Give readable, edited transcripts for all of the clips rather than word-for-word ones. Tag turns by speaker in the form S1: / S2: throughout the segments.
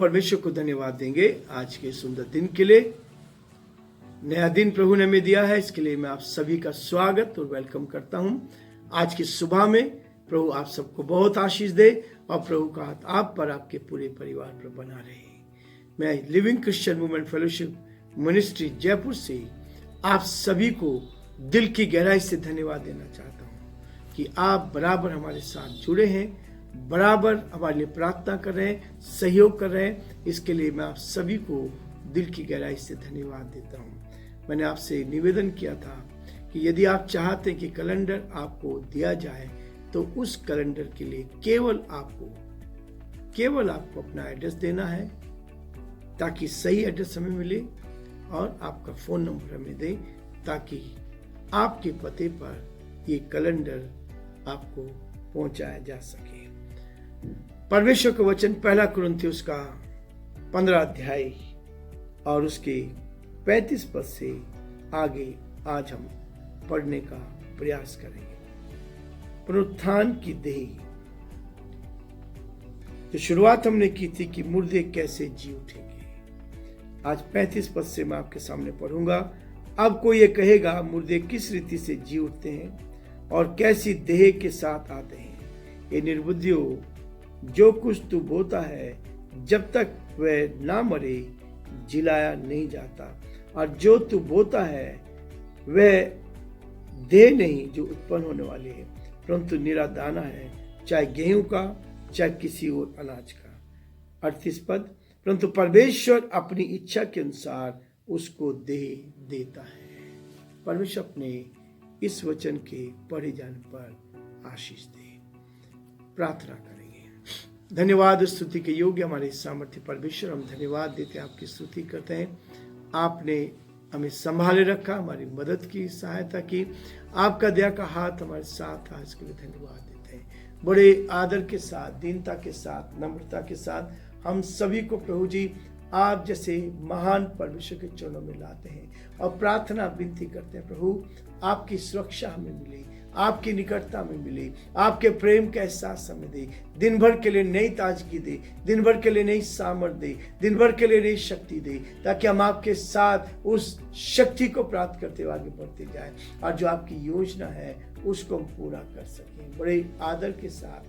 S1: परमेश्वर को धन्यवाद देंगे आज के सुंदर दिन के लिए। नया दिन प्रभु ने हमें दिया है, इसके लिए मैं आप सभी का स्वागत और वेलकम करता हूं। आज की सुबह में प्रभु आप सबको बहुत आशीष दे और प्रभु का हाथ आप पर, आपके पूरे परिवार पर बना रहे। मैं living Christian movement fellowship ministry Jaipur से आप सभी को दिल की गहराई से धन्यवाद देना चाहता हूं कि आप बराबर हमारे साथ जुड़े हैं, बराबर हमारे लिए प्रार्थना कर रहे हैं, सहयोग कर रहे हैं। इसके लिए मैं आप सभी को दिल की गहराई से धन्यवाद देता हूं। मैंने आपसे निवेदन किया था कि यदि आप चाहते हैं कि कैलेंडर आपको दिया जाए तो उस कैलेंडर के लिए केवल आपको अपना एड्रेस देना है, ताकि सही एड्रेस हमें मिले, और आपका फोन नंबर हमें दें ताकि आपके पते पर ये कैलेंडर आपको पहुंचाया जा सके। परमेश्वर का वचन पहला कुरिन्थियों का 15 अध्याय और उसके 35 पद से आगे आज हम पढ़ने का प्रयास करेंगे। पुनरुत्थान की देह, जो शुरुआत हमने की थी कि मुर्दे कैसे जी उठेंगे, आज 35 पद से मैं आपके सामने पढ़ूंगा। अब कोई ये कहेगा, मुर्दे किस रीति से जी उठते हैं और कैसी देह के साथ आते हैं। ये निर्बुद्धियों, जो कुछ तू बोता है जब तक वह ना मरे जिलाया नहीं जाता, और जो तू बोता है वह देह नहीं जो उत्पन्न होने वाली है, परंतु निरा दाना है, चाहे गेहूं का चाहे किसी और अनाज का। 38 पद, परंतु परमेश्वर अपनी इच्छा के अनुसार उसको देह देता है। परमेश्वर अपने इस वचन के पढ़े जाने पर आशीष दे। प्रार्थना करेंगे। धन्यवाद स्तुति के योग्य हमारे सामर्थ्य परमेश्वर, हम धन्यवाद देते हैं, आपकी स्तुति करते हैं। आपने हमें संभाले रखा, हमारी मदद की, सहायता की, आपका दया का हाथ हमारे साथ था, इसके लिए धन्यवाद देते हैं। बड़े आदर के साथ, दीनता के साथ, नम्रता के साथ हम सभी को प्रभु जी आप जैसे महान परमेश्वर के चरणों में लाते हैं और प्रार्थना विनती करते हैं। प्रभु आपकी सुरक्षा हमें मिले, आपकी निकटता में मिले, आपके प्रेम का एहसास हमें दे, दिन भर के लिए नई ताजगी दे, दिन भर के लिए नई सामर्थ दे, दिन भर के लिए नई शक्ति दे, ताकि हम आपके साथ उस शक्ति को प्राप्त करते हुए आगे बढ़ते जाएं और जो आपकी योजना है उसको हम पूरा कर सकें। बड़े आदर के साथ,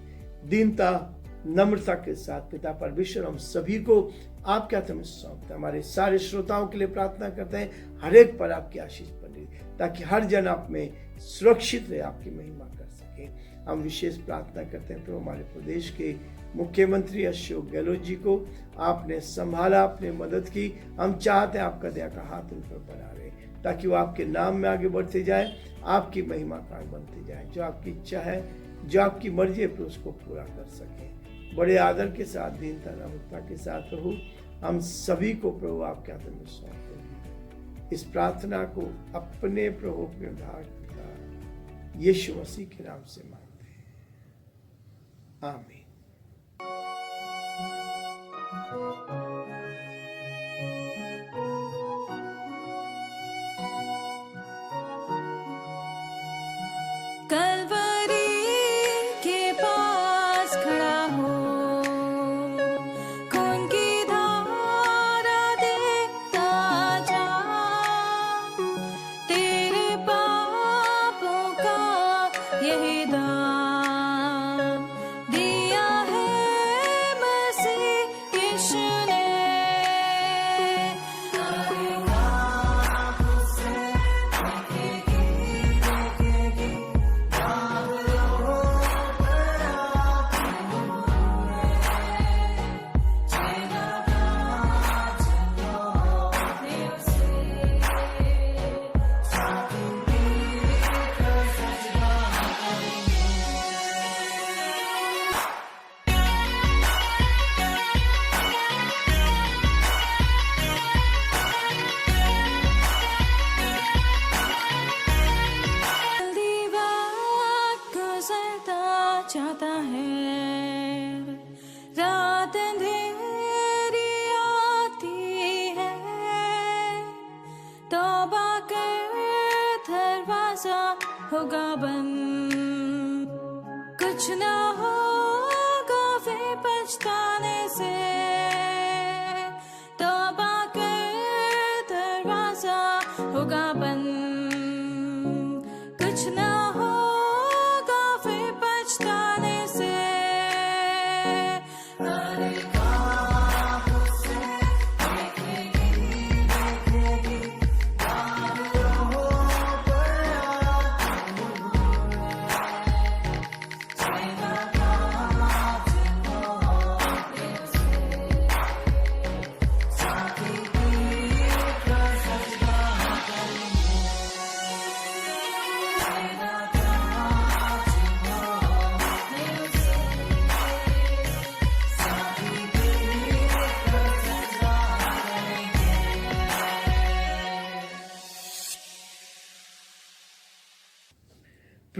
S1: दीनता नम्रता के साथ पिता परमेश्वर हम सभी को आपके हाथ में सौंपते हैं। हमारे सारे श्रोताओं के लिए प्रार्थना करते हैं, हर एक पर आपकी आशीष बने, ताकि हर जन आप में सुरक्षित रहे, आपकी महिमा कर सके। हम विशेष प्रार्थना करते हैं प्रभु, हमारे प्रदेश के मुख्यमंत्री अशोक गहलोत जी को आपने संभाला, आपने मदद की। हम चाहते हैं आपका दया का हाथ उन पर बना रहे, ताकि वो आपके नाम में आगे बढ़ते जाए, आपकी महिमा का बनते जाए। जो आपकी इच्छा है, जो आपकी मर्जी है, प्रभु उसको पूरा कर सके। बड़े आदर के साथ, दीनता नम्रता के साथ प्रभु हम सभी को प्रभु आपके हाथ में सौंपते हैं। इस प्रार्थना को अपने प्रभु के उद्धारकर्ता यीशु मसीह के नाम से मांगते हैं, आमीन।
S2: चाहता है रात अंधेरी आती है, तौबा कर दरवाजा होगा बंद, कुछ ना होगा फिर पछताने से।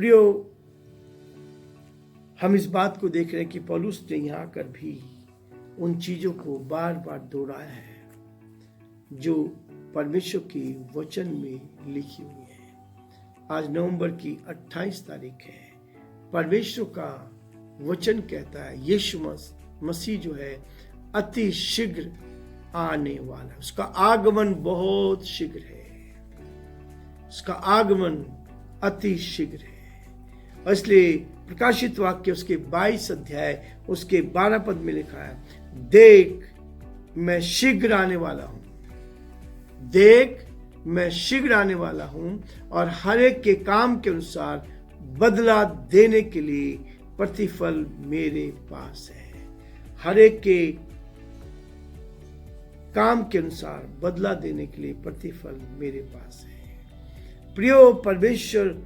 S1: प्रियो, हम इस बात को देख रहे हैं कि पौलुस ने यहाँ आकर भी उन चीजों को बार बार दोहराया है जो परमेश्वर के वचन में लिखी हुई है। आज नवंबर की 28 तारीख है। परमेश्वर का वचन कहता है यीशु मसीह जो है अति शीघ्र आने वाला है। उसका आगमन बहुत शीघ्र है। उसका आगमन अति शीघ्र है। और इसलिए प्रकाशित वाक्य उसके 22 अध्याय उसके 12 पद में लिखा है, देख मैं शीघ्र आने वाला हूं। देख मैं शीघ्र आने वाला हूं और हर एक के काम के अनुसार बदला देने के लिए प्रतिफल मेरे पास है। हर एक के काम के अनुसार बदला देने के लिए प्रतिफल मेरे पास है। प्रियो, परमेश्वर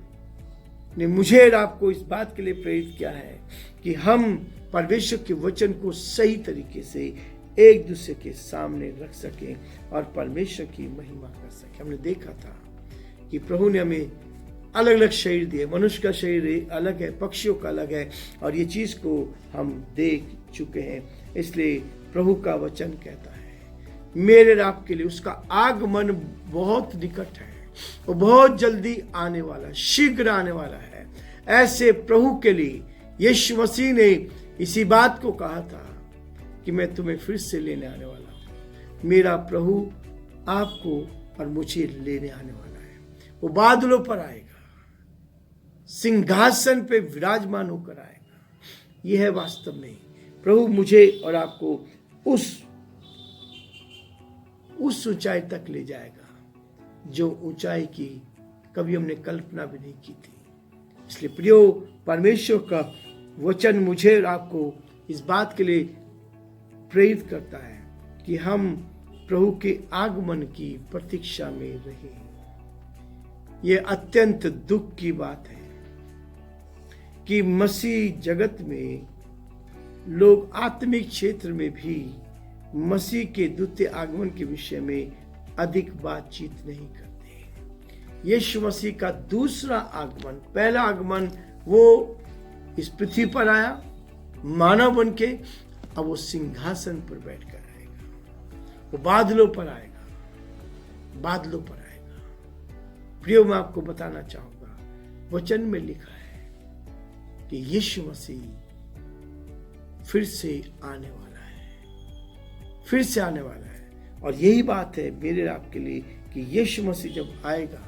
S1: ने मुझे और आपको इस बात के लिए प्रेरित किया है कि हम परमेश्वर के वचन को सही तरीके से एक दूसरे के सामने रख सकें और परमेश्वर की महिमा कर सकें। हमने देखा था कि प्रभु ने हमें अलग अलग शरीर दिए। मनुष्य का शरीर अलग है, पक्षियों का अलग है, और ये चीज को हम देख चुके हैं। इसलिए प्रभु का वचन कहता है मेरे और आपके लिए उसका आगमन बहुत निकट है, वो बहुत जल्दी आने वाला है, शीघ्र आने वाला है। ऐसे प्रभु के लिए यीशु मसीह ने इसी बात को कहा था कि मैं तुम्हें फिर से लेने आने वाला हूं। मेरा प्रभु आपको और मुझे लेने आने वाला है। वो बादलों पर आएगा, सिंहासन पे विराजमान होकर आएगा। यह है वास्तव में प्रभु मुझे और आपको उस ऊंचाई तक ले जाएगा जो ऊंचाई की कभी हमने कल्पना भी नहीं की थी। इसलिए प्रियो, परमेश्वर का वचन मुझे और आपको इस बात के लिए प्रेरित करता है कि हम प्रभु के आगमन की प्रतीक्षा में रहें। यह अत्यंत दुख की बात है कि मसीह जगत में लोग आत्मिक क्षेत्र में भी मसीह के द्वितीय आगमन के विषय में अधिक बातचीत नहीं करते। यीशु मसीह का दूसरा आगमन, पहला आगमन वो इस पृथ्वी पर आया मानव बन के, अब वो सिंहासन पर बैठकर आएगा। वो बादलों पर आएगा, बादलों पर आएगा। प्रियो, मैं आपको बताना चाहूंगा, वचन में लिखा है कि यीशु मसीह फिर से आने वाला है, फिर से आने वाला है। और यही बात है मेरे आपके लिए कि यीशु मसीह जब आएगा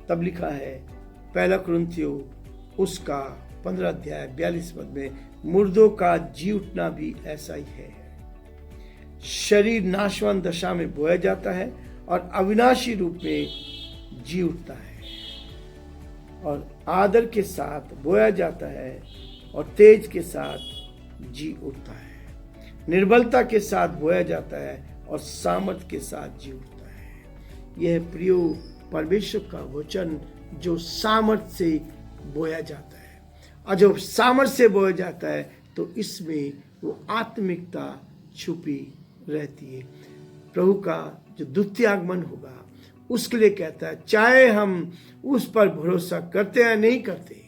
S1: तब लिखा है पहला कुरिन्थियों उसका 15 अध्याय 42 पद में, मुर्दों का जी उठना भी ऐसा ही है। शरीर नाशवान दशा में बोया जाता है और अविनाशी रूप में जी उठता है, और आदर के साथ बोया जाता है और तेज के साथ जी उठता है। निर्बलता के साथ बोया जाता है और सामर्थ के साथ जी उठता है। यह प्रियो परमेश्वर का वचन जो सामर्थ से बोया जाता है, और जब सामर्थ से बोया जाता है तो इसमें वो आत्मिकता छुपी रहती है। प्रभु का जो द्वितीय आगमन होगा उसके लिए कहता है, चाहे हम उस पर भरोसा करते हैं नहीं करते,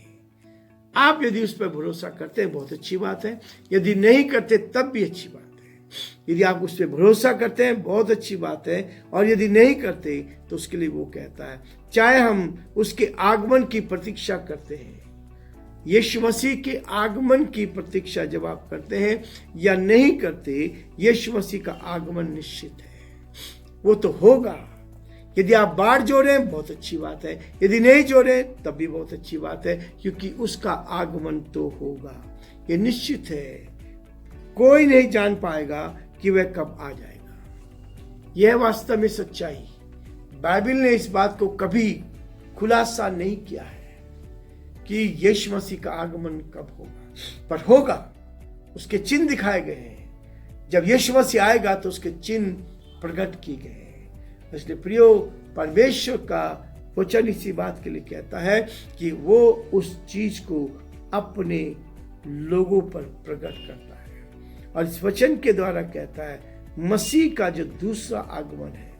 S1: आप यदि उस पर भरोसा करते हैं बहुत अच्छी बात है, यदि नहीं करते तब भी अच्छी बात है। यदि आप उस पर भरोसा करते हैं बहुत अच्छी बात है, और यदि नहीं करते तो उसके लिए वो कहता है, चाहे हम उसके आगमन की प्रतीक्षा करते हैं, यीशु मसीह के आगमन की प्रतीक्षा जब आप करते हैं या नहीं करते, यीशु मसीह का आगमन निश्चित है, वो तो होगा। यदि आप बाढ़ जोड़े बहुत अच्छी बात है, यदि नहीं जोड़े तब भी बहुत अच्छी बात है, क्योंकि उसका आगमन तो होगा, ये निश्चित है। कोई नहीं जान पाएगा कि वह कब आ जाएगा। यह वास्तव में सच्चाई, बाइबल ने इस बात को कभी खुलासा नहीं किया है कि यीशु मसीह का आगमन कब होगा, पर होगा। उसके चिन्ह दिखाए गए हैं। जब यीशु मसीह आएगा तो उसके चिन्ह प्रकट किए गए हैं। इसलिए प्रियो, परमेश्वर का वचन इसी बात के लिए कहता है कि वो उस चीज को अपने लोगों पर प्रकट करता है, और इस वचन के द्वारा कहता है मसीह का जो दूसरा आगमन है,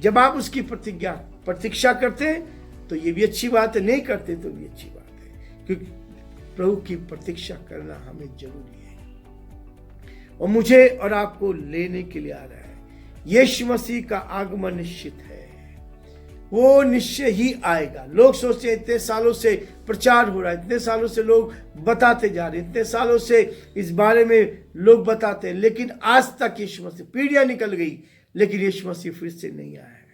S1: जब आप उसकी प्रतीक्षा करते हैं तो ये भी अच्छी बात है, नहीं करते तो भी अच्छी बात है। क्योंकि प्रभु की प्रतीक्षा करना हमें जरूरी है। और मुझे और आपको लेने के लिए आ रहा है। यीशु मसीह का आगमन निश्चित है, वो निश्चय ही आएगा। लोग सोचते हैं इतने सालों से प्रचार हो रहा है, इतने सालों से लोग बताते जा रहे हैं, इतने सालों से इस बारे में लोग बताते हैं, लेकिन आज तक यीशु मसीह, पीढ़ियां निकल गई लेकिन यीशु मसीह फिर से नहीं आया है।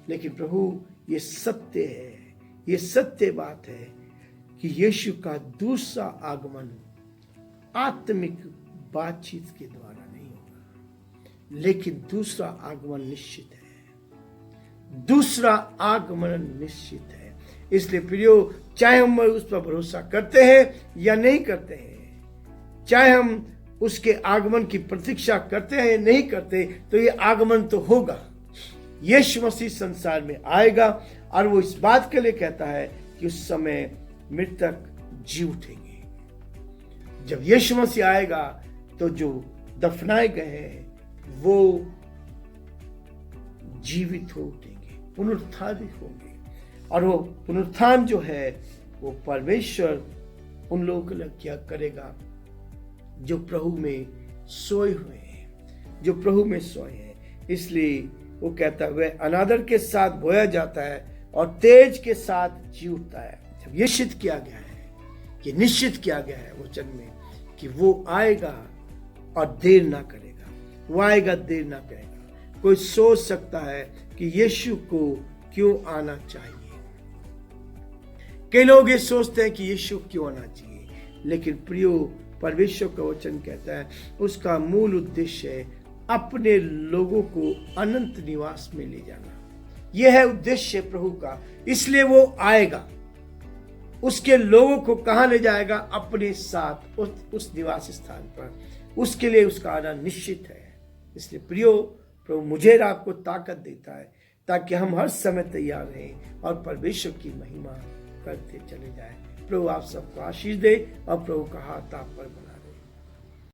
S1: लेकिन प्रभु ये सत्य है, ये सत्य बात है कि यीशु का दूसरा आगमन आत्मिक बातचीत के द्वारा नहीं होगा, लेकिन दूसरा आगमन निश्चित है। दूसरा आगमन निश्चित है। इसलिए प्रियो, चाहे हम उस पर भरोसा करते हैं या नहीं करते हैं, चाहे हम उसके आगमन की प्रतीक्षा करते हैं या नहीं करते, तो ये आगमन तो होगा। यीशु मसीह संसार में आएगा और वो इस बात के लिए कहता है कि उस समय मृतक जी उठेंगे। जब यीशु मसीह आएगा तो जो दफनाए गए हैं वो जीवित हो उठेंगे, पुनरुत्थानित होंगे। और वो पुनरुत्थान जो है वो परमेश्वर उन लोगों के लिए क्या करेगा जो प्रभु में सोए हुए हैं, जो प्रभु में सोए हैं। इसलिए वो कहता है वह अनादर के साथ बोया जाता है और तेज के साथ जी उठता है। जब ये निश्चित किया गया है, ये निश्चित किया गया है वचन में कि वो आएगा और देर ना करेगा, वो आएगा देर ना करेगा। कोई सोच सकता है कि यीशु को क्यों आना चाहिए, कई लोग ये सोचते हैं कि यीशु क्यों आना चाहिए, लेकिन प्रियो, परमेश्वर का वचन कहता है उसका मूल उद्देश्य है अपने लोगों को अनंत निवास में ले जाना। यह है उद्देश्य प्रभु का। इसलिए वो आएगा, उसके लोगों को कहां ले जाएगा? अपने साथ उस निवास स्थान पर। उसके लिए उसका आना निश्चित है। इसलिए प्रियो, प्रभु मुझे और आपको ताकत देता है ताकि हम हर समय तैयार रहें और परमेश्वर की महिमा करते चले जाएं। प्रभु आप सबको आशीष दे और प्रभु का हाथ आप पर बना